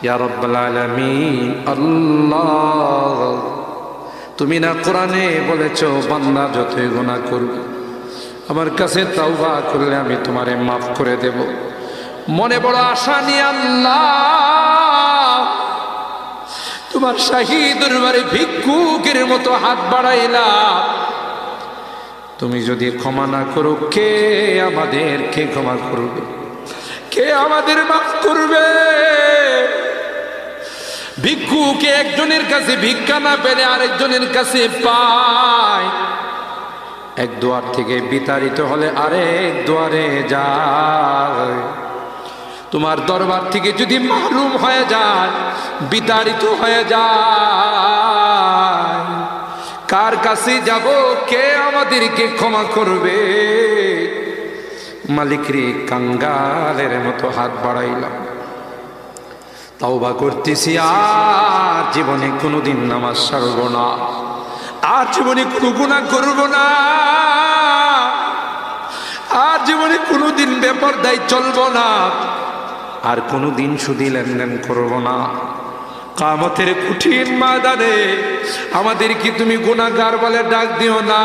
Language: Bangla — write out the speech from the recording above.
ইয়া রাব্বাল আলামিন। আল্লাহ, তুমি না কোরআনে বলেছো বান্দা যতই গুনাহ করবে আমার কাছে তাওবা করলে আমি তোমারে মাফ করে দেব। মনে বড় আশা নিয়ে আল্লাহ তোমার শাহী দরবারে ভিক্ষুকের মতো হাত বাড়াইলাম। তুমি যদি ক্ষমা না করো, কে আমাদেরকে ক্ষমা করবে? কে আমাদের মাফ করবে? ভিক্ষুকে একজনের কাছে ভিক্ষা না পেলে আরেকজনের কাছে পায়। এক দুয়ার থেকে বিতাড়িত হলে আরেক দুয়ারে যায়। তোমার দরবার থেকে যদি মাহরুম হয়ে যায়, বিতাড়িত হয়ে যায়, কার কাছে যাব? কে আমাদেরকে ক্ষমা করবে? মালিক রে, কাঙ্গালের মতো হাত বাড়াইলাম, তাওবা করতেছি, আর জীবনে কোনোদিন নামাজ ছাড়ব না, আর জীবনে কোনো গুনাহ করব না, আর জীবনে কোনোদিন বেপরদায় চলব না, আর কোনোদিন সুদী লেনদেন করব না। কিয়ামতের কঠিন ময়দানে আমাদেরকে তুমি গুনাহগার বলে ডাক দিও না।